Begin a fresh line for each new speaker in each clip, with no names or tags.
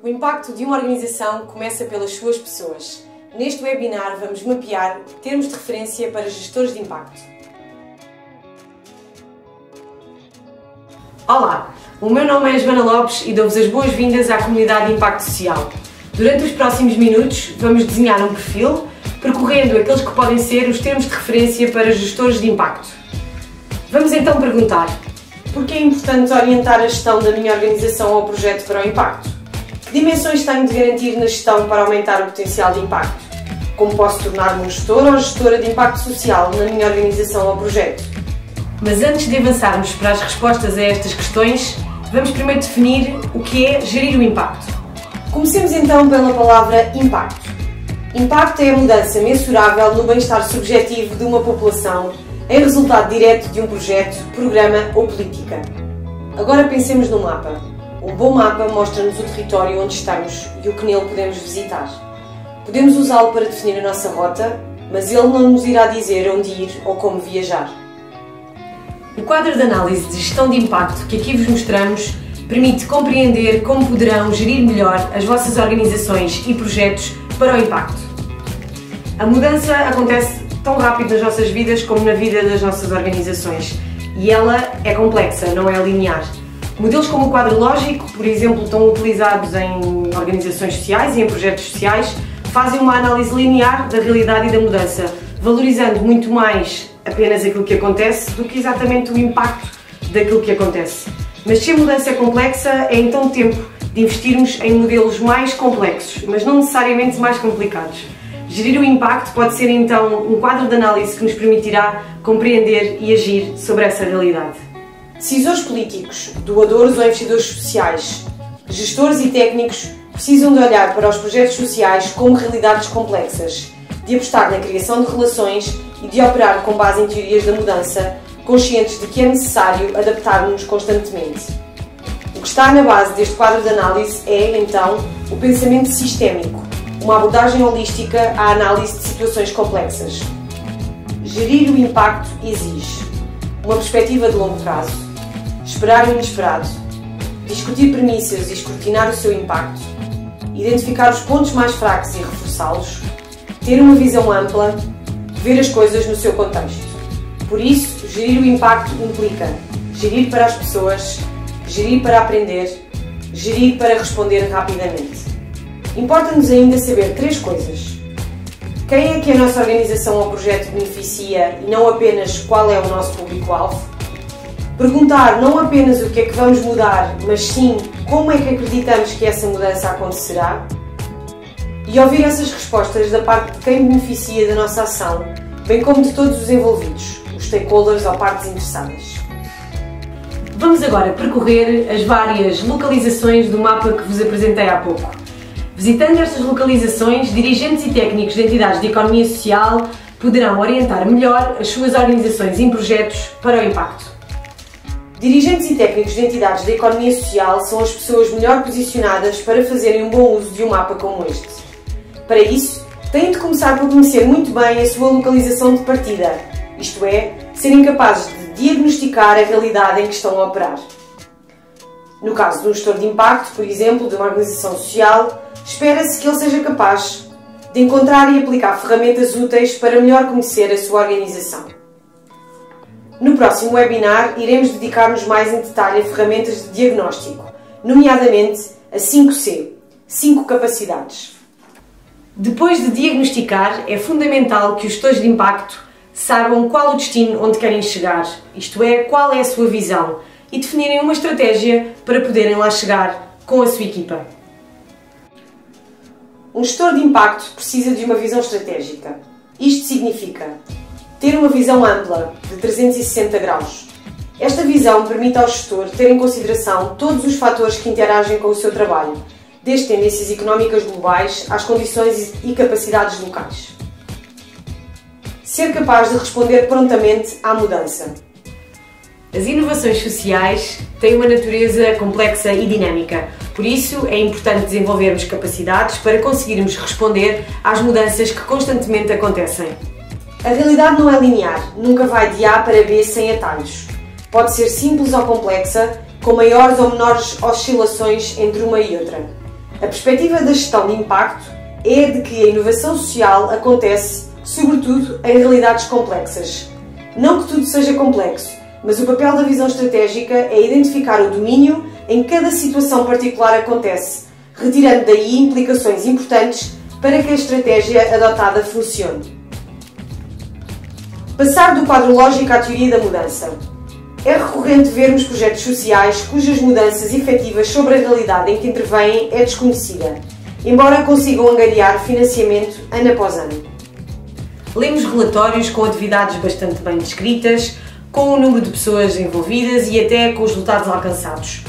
O impacto de uma organização começa pelas suas pessoas. Neste webinar vamos mapear termos de referência para gestores de impacto. Olá, o meu nome é Joana Lopes e dou-vos as boas-vindas à comunidade de impacto social. Durante os próximos minutos vamos desenhar um perfil, percorrendo aqueles que podem ser os termos de referência para gestores de impacto. Vamos então perguntar: por que é importante orientar a gestão da minha organização ou projeto para o impacto? Que dimensões tenho de garantir na gestão para aumentar o potencial de impacto? Como posso tornar-me um gestor ou gestora de impacto social na minha organização ou projeto? Mas antes de avançarmos para as respostas a estas questões, vamos primeiro definir o que é gerir o impacto. Comecemos então pela palavra impacto. Impacto é a mudança mensurável no bem-estar subjetivo de uma população em resultado direto de um projeto, programa ou política. Agora pensemos no mapa. Um bom mapa mostra-nos o território onde estamos e o que nele podemos visitar. Podemos usá-lo para definir a nossa rota, mas ele não nos irá dizer onde ir ou como viajar. O quadro de análise de gestão de impacto que aqui vos mostramos permite compreender como poderão gerir melhor as vossas organizações e projetos para o impacto. A mudança acontece tão rápido nas nossas vidas como na vida das nossas organizações e ela é complexa, não é linear. Modelos como o quadro lógico, por exemplo, estão utilizados em organizações sociais e em projetos sociais, fazem uma análise linear da realidade e da mudança, valorizando muito mais apenas aquilo que acontece do que exatamente o impacto daquilo que acontece. Mas se a mudança é complexa, é então tempo de investirmos em modelos mais complexos, mas não necessariamente mais complicados. Gerir o impacto pode ser então um quadro de análise que nos permitirá compreender e agir sobre essa realidade. Decisores políticos, doadores ou investidores sociais, gestores e técnicos precisam de olhar para os projetos sociais como realidades complexas, de apostar na criação de relações e de operar com base em teorias da mudança, conscientes de que é necessário adaptar-nos constantemente. O que está na base deste quadro de análise é, então, o pensamento sistémico, uma abordagem holística à análise de situações complexas. Gerir o impacto exige uma perspectiva de longo prazo, esperar o inesperado, discutir premissas e escrutinar o seu impacto, identificar os pontos mais fracos e reforçá-los, ter uma visão ampla, ver as coisas no seu contexto. Por isso, gerir o impacto implica gerir para as pessoas, gerir para aprender, gerir para responder rapidamente. Importa-nos ainda saber três coisas. Quem é que a nossa organização ou projeto beneficia e não apenas qual é o nosso público-alvo? Perguntar não apenas o que é que vamos mudar, mas sim como é que acreditamos que essa mudança acontecerá? E ouvir essas respostas da parte de quem beneficia da nossa ação, bem como de todos os envolvidos, os stakeholders ou partes interessadas. Vamos agora percorrer as várias localizações do mapa que vos apresentei há pouco. Visitando estas localizações, dirigentes e técnicos de entidades de economia social poderão orientar melhor as suas organizações e projetos para o impacto. Dirigentes e técnicos de entidades de economia social são as pessoas melhor posicionadas para fazerem um bom uso de um mapa como este. Para isso, têm de começar por conhecer muito bem a sua localização de partida, isto é, serem capazes de diagnosticar a realidade em que estão a operar. No caso de um gestor de impacto, por exemplo, de uma organização social, espera-se que ele seja capaz de encontrar e aplicar ferramentas úteis para melhor conhecer a sua organização. No próximo webinar, iremos dedicar-nos mais em detalhe a ferramentas de diagnóstico, nomeadamente a 5C, 5 capacidades. Depois de diagnosticar, é fundamental que os gestores de impacto saibam qual o destino onde querem chegar, isto é, qual é a sua visão, e definirem uma estratégia para poderem lá chegar com a sua equipa. Um gestor de impacto precisa de uma visão estratégica. Isto significa ter uma visão ampla, de 360 graus. Esta visão permite ao gestor ter em consideração todos os fatores que interagem com o seu trabalho, desde tendências económicas globais às condições e capacidades locais. Ser capaz de responder prontamente à mudança. As inovações sociais têm uma natureza complexa e dinâmica, por isso é importante desenvolvermos capacidades para conseguirmos responder às mudanças que constantemente acontecem. A realidade não é linear, nunca vai de A para B sem atalhos. Pode ser simples ou complexa, com maiores ou menores oscilações entre uma e outra. A perspectiva da gestão de impacto é de que a inovação social acontece, sobretudo, em realidades complexas. Não que tudo seja complexo, mas o papel da visão estratégica é identificar o domínio em que cada situação particular acontece, retirando daí implicações importantes para que a estratégia adotada funcione. Passar do quadro lógico à teoria da mudança. É recorrente vermos projetos sociais cujas mudanças efetivas sobre a realidade em que intervêm é desconhecida, embora consigam angariar financiamento ano após ano. Lemos relatórios com atividades bastante bem descritas, com o número de pessoas envolvidas e até com os resultados alcançados.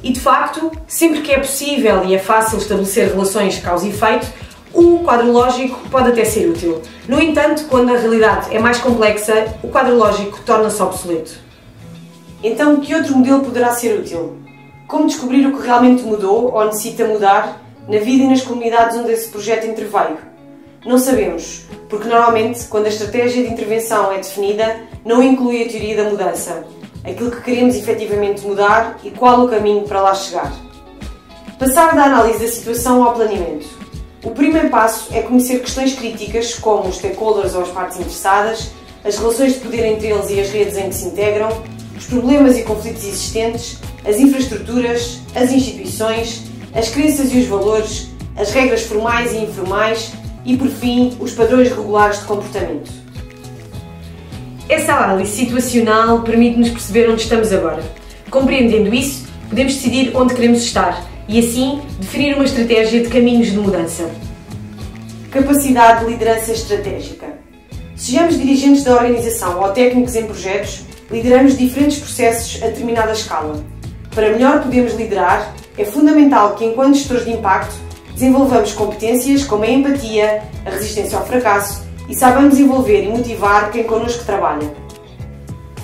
E de facto, sempre que é possível e é fácil estabelecer relações causa e efeito, o quadro lógico pode até ser útil. No entanto, quando a realidade é mais complexa, o quadro lógico torna-se obsoleto. Então, que outro modelo poderá ser útil? Como descobrir o que realmente mudou ou necessita mudar na vida e nas comunidades onde esse projeto interveio? Não sabemos, porque normalmente, quando a estratégia de intervenção é definida, não inclui a teoria da mudança, aquilo que queremos efetivamente mudar e qual o caminho para lá chegar. Passar da análise da situação ao planeamento. O primeiro passo é conhecer questões críticas, como os stakeholders ou as partes interessadas, as relações de poder entre eles e as redes em que se integram, os problemas e conflitos existentes, as infraestruturas, as instituições, as crenças e os valores, as regras formais e informais e, por fim, os padrões regulares de comportamento. Essa análise situacional permite-nos perceber onde estamos agora. Compreendendo isso, podemos decidir onde queremos estar e, assim, definir uma estratégia de caminhos de mudança. Capacidade de liderança estratégica. Sejamos dirigentes da organização ou técnicos em projetos, lideramos diferentes processos a determinada escala. Para melhor podermos liderar, é fundamental que, enquanto gestores de impacto, desenvolvamos competências como a empatia, a resistência ao fracasso e saibamos envolver e motivar quem connosco trabalha.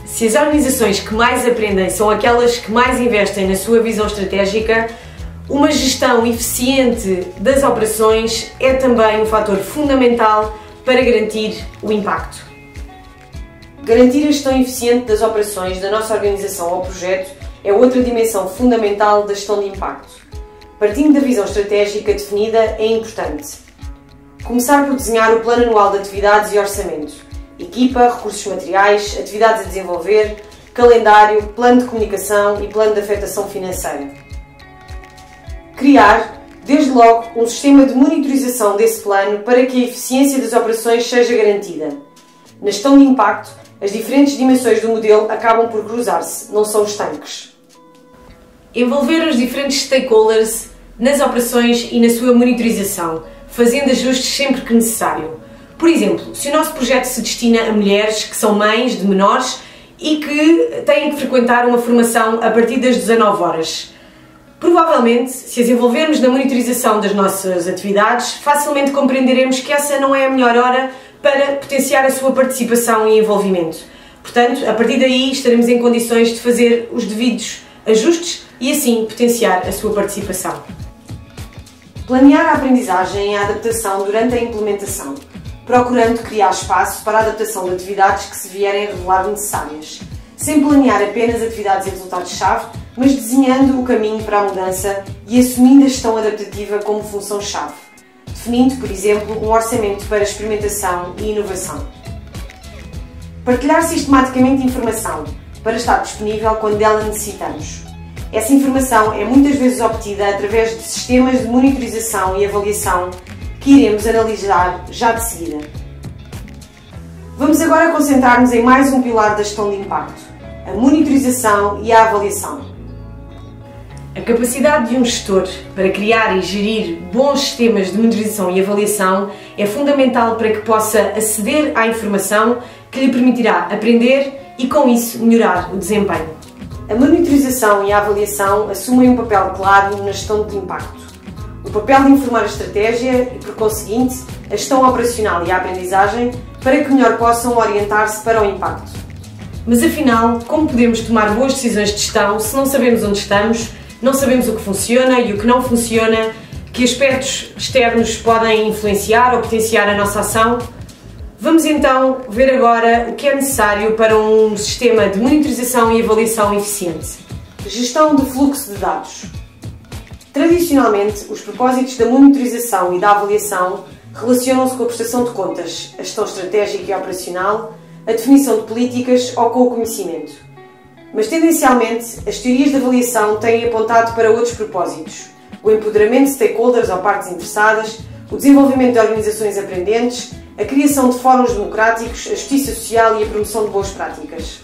Se as organizações que mais aprendem são aquelas que mais investem na sua visão estratégica, uma gestão eficiente das operações é também um fator fundamental para garantir o impacto. Garantir a gestão eficiente das operações da nossa organização ou projeto é outra dimensão fundamental da gestão de impacto. Partindo da visão estratégica definida é importante. Começar por desenhar o plano anual de atividades e orçamento, equipa, recursos materiais, atividades a desenvolver, calendário, plano de comunicação e plano de afetação financeira. Criar, desde logo, um sistema de monitorização desse plano para que a eficiência das operações seja garantida. Na gestão de impacto, as diferentes dimensões do modelo acabam por cruzar-se, não são estanques. Envolver os diferentes stakeholders nas operações e na sua monitorização, fazendo ajustes sempre que necessário. Por exemplo, se o nosso projeto se destina a mulheres que são mães de menores e que têm que frequentar uma formação a partir das 19 horas. Provavelmente, se as envolvermos na monitorização das nossas atividades, facilmente compreenderemos que essa não é a melhor hora para potenciar a sua participação e envolvimento. Portanto, a partir daí estaremos em condições de fazer os devidos ajustes e assim potenciar a sua participação. Planear a aprendizagem e a adaptação durante a implementação, procurando criar espaço para a adaptação de atividades que se vierem a revelar necessárias, sem planear apenas atividades e resultados-chave, mas desenhando o caminho para a mudança e assumindo a gestão adaptativa como função-chave, definindo, por exemplo, um orçamento para experimentação e inovação. Partilhar sistematicamente informação, para estar disponível quando dela necessitamos. Essa informação é muitas vezes obtida através de sistemas de monitorização e avaliação que iremos analisar já de seguida. Vamos agora concentrar-nos em mais um pilar da gestão de impacto, a monitorização e a avaliação. A capacidade de um gestor para criar e gerir bons sistemas de monitorização e avaliação é fundamental para que possa aceder à informação que lhe permitirá aprender e, com isso, melhorar o desempenho. A monitorização e a avaliação assumem um papel claro na gestão de impacto. O papel de informar a estratégia e, por conseguinte, a gestão operacional e a aprendizagem para que melhor possam orientar-se para o impacto. Mas afinal, como podemos tomar boas decisões de gestão se não sabemos onde estamos, não sabemos o que funciona e o que não funciona, que aspectos externos podem influenciar ou potenciar a nossa ação? Vamos então ver agora o que é necessário para um sistema de monitorização e avaliação eficiente. Gestão de fluxo de dados. Tradicionalmente, os propósitos da monitorização e da avaliação relacionam-se com a prestação de contas, a gestão estratégica e operacional, a definição de políticas ou com o conhecimento. Mas, tendencialmente, as teorias de avaliação têm apontado para outros propósitos: o empoderamento de stakeholders ou partes interessadas, o desenvolvimento de organizações aprendentes, a criação de fóruns democráticos, a justiça social e a promoção de boas práticas.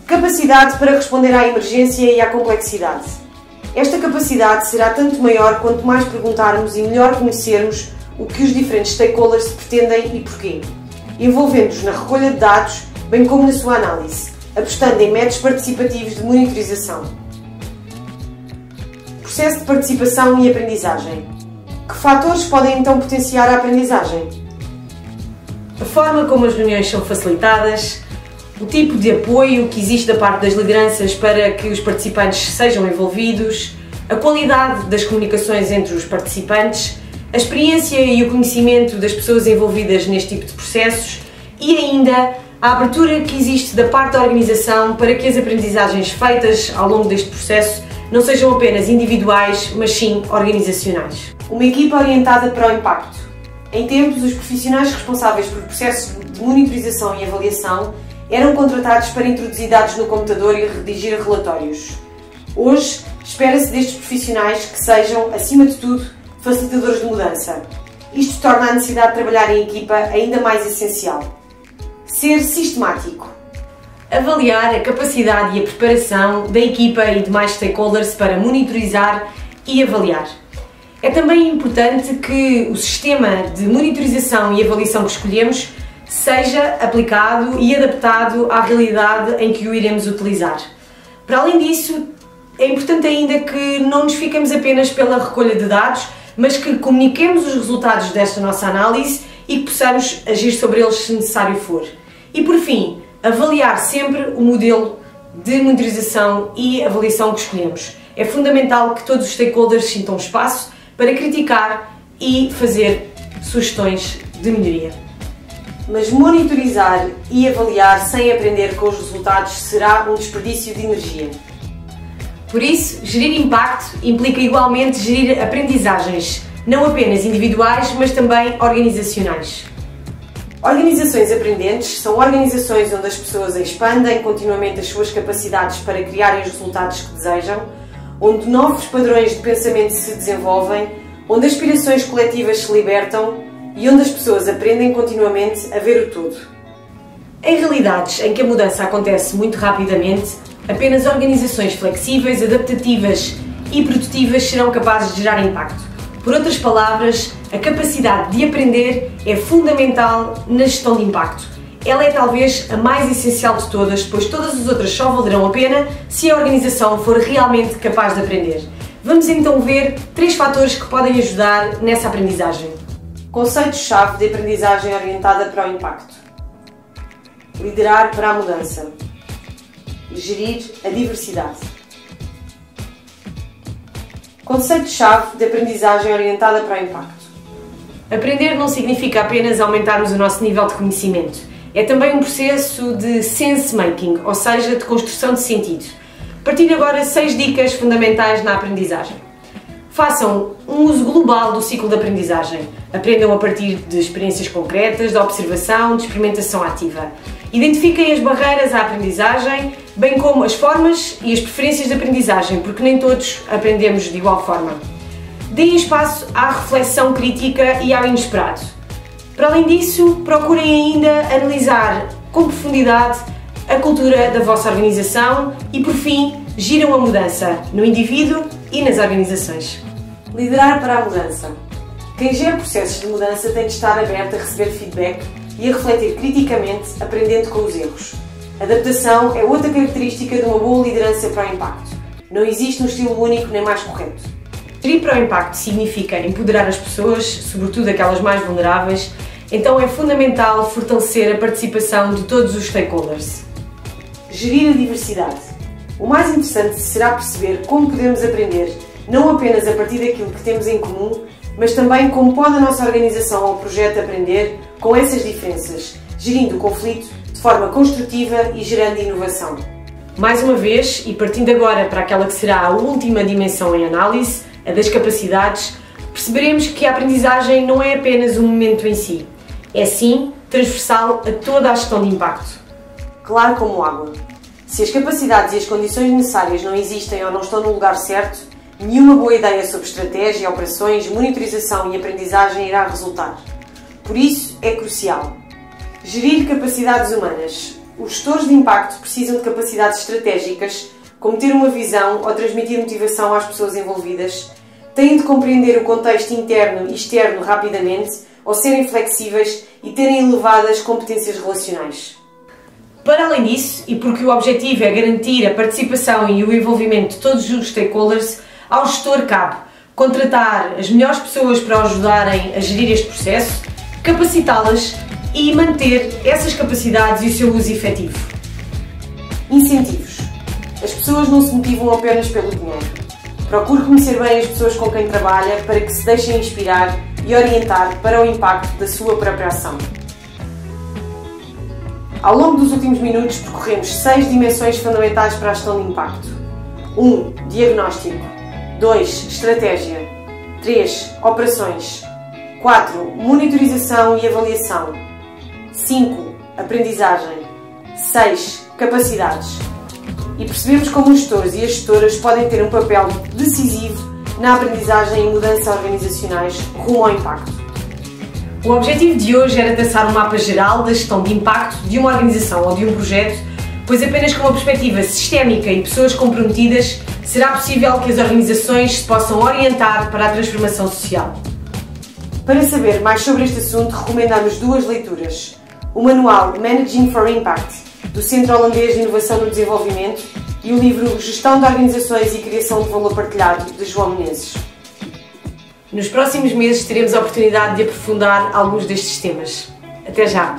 Capacidade para responder à emergência e à complexidade. Esta capacidade será tanto maior quanto mais perguntarmos e melhor conhecermos o que os diferentes stakeholders pretendem e porquê, envolvendo-os na recolha de dados, bem como na sua análise, apostando em métodos participativos de monitorização. Processo de participação e aprendizagem. Que fatores podem então potenciar a aprendizagem? A forma como as reuniões são facilitadas, o tipo de apoio que existe da parte das lideranças para que os participantes sejam envolvidos, a qualidade das comunicações entre os participantes, a experiência e o conhecimento das pessoas envolvidas neste tipo de processos e ainda a abertura que existe da parte da organização para que as aprendizagens feitas ao longo deste processo não sejam apenas individuais, mas sim organizacionais. Uma equipa orientada para o impacto. Em tempos, os profissionais responsáveis por processos de monitorização e avaliação eram contratados para introduzir dados no computador e redigir relatórios. Hoje, espera-se destes profissionais que sejam, acima de tudo, facilitadores de mudança. Isto torna a necessidade de trabalhar em equipa ainda mais essencial. Ser sistemático. Avaliar a capacidade e a preparação da equipa e demais stakeholders para monitorizar e avaliar. É também importante que o sistema de monitorização e avaliação que escolhemos seja aplicado e adaptado à realidade em que o iremos utilizar. Para além disso, é importante ainda que não nos fiquemos apenas pela recolha de dados, mas que comuniquemos os resultados desta nossa análise e que possamos agir sobre eles se necessário for. E por fim, avaliar sempre o modelo de monitorização e avaliação que escolhemos. É fundamental que todos os stakeholders sintam espaço para criticar e fazer sugestões de melhoria. Mas monitorizar e avaliar sem aprender com os resultados será um desperdício de energia. Por isso, gerir impacto implica igualmente gerir aprendizagens, não apenas individuais, mas também organizacionais. Organizações aprendentes são organizações onde as pessoas expandem continuamente as suas capacidades para criarem os resultados que desejam, onde novos padrões de pensamento se desenvolvem, onde aspirações coletivas se libertam e onde as pessoas aprendem continuamente a ver o todo. Em realidades em que a mudança acontece muito rapidamente, apenas organizações flexíveis, adaptativas e produtivas serão capazes de gerar impacto. Por outras palavras, a capacidade de aprender é fundamental na gestão de impacto. Ela é talvez a mais essencial de todas, pois todas as outras só valerão a pena se a organização for realmente capaz de aprender. Vamos então ver 3 fatores que podem ajudar nessa aprendizagem. Conceitos-chave de aprendizagem orientada para o impacto. Liderar para a mudança. Gerir a diversidade. Conceito-chave de aprendizagem orientada para o impacto. Aprender não significa apenas aumentarmos o nosso nível de conhecimento. É também um processo de sense-making, ou seja, de construção de sentido. Partilho agora 6 dicas fundamentais na aprendizagem. Façam um uso global do ciclo de aprendizagem. Aprendam a partir de experiências concretas, de observação, de experimentação ativa. Identifiquem as barreiras à aprendizagem, bem como as formas e as preferências de aprendizagem, porque nem todos aprendemos de igual forma. Deem espaço à reflexão crítica e ao inesperado. Para além disso, procurem ainda analisar com profundidade a cultura da vossa organização e, por fim, giram a mudança no indivíduo e nas organizações. Liderar para a mudança. Quem gera processos de mudança tem de estar aberto a receber feedback e a refletir criticamente, aprendendo com os erros. Adaptação é outra característica de uma boa liderança para o impacto. Não existe um estilo único nem mais correto. Gerir para o impacto significa empoderar as pessoas, sobretudo aquelas mais vulneráveis, então é fundamental fortalecer a participação de todos os stakeholders. Gerir a diversidade. O mais interessante será perceber como podemos aprender, não apenas a partir daquilo que temos em comum, mas também como pode a nossa organização ou projeto aprender com essas diferenças, gerindo o conflito de forma construtiva e gerando inovação. Mais uma vez, e partindo agora para aquela que será a última dimensão em análise, a das capacidades, perceberemos que a aprendizagem não é apenas um momento em si, é sim transversal a toda a gestão de impacto.
Claro como água. Se as capacidades e as condições necessárias não existem ou não estão no lugar certo, nenhuma boa ideia sobre estratégia, operações, monitorização e aprendizagem irá resultar. Por isso, é crucial gerir capacidades humanas. Os gestores de impacto precisam de capacidades estratégicas, como ter uma visão ou transmitir motivação às pessoas envolvidas, têm de compreender o contexto interno e externo rapidamente, ou serem flexíveis e terem elevadas competências relacionais.
Para além disso, e porque o objetivo é garantir a participação e o envolvimento de todos os stakeholders, ao gestor cabe contratar as melhores pessoas para o ajudarem a gerir este processo, capacitá-las e manter essas capacidades e o seu uso efetivo.
Incentivos. As pessoas não se motivam apenas pelo dinheiro. Procure conhecer bem as pessoas com quem trabalha para que se deixem inspirar e orientar para o impacto da sua própria ação. Ao longo dos últimos minutos percorremos 6 dimensões fundamentais para a gestão de impacto. 1. Diagnóstico. 2. Estratégia. 3. Operações. 4. Monitorização e avaliação. 5. Aprendizagem. 6. Capacidades. E percebemos como os gestores e as gestoras podem ter um papel decisivo na aprendizagem e mudança organizacionais rumo ao impacto.
O objetivo de hoje era traçar um mapa geral da gestão de impacto de uma organização ou de um projeto, pois apenas com uma perspectiva sistémica e pessoas comprometidas será possível que as organizações se possam orientar para a transformação social.
Para saber mais sobre este assunto, recomendamos 2 leituras. O manual Managing for Impact, do Centro Holandês de Inovação no Desenvolvimento, e o livro Gestão de Organizações e Criação de Valor Partilhado, de João Menezes.
Nos próximos meses teremos a oportunidade de aprofundar alguns destes temas. Até já!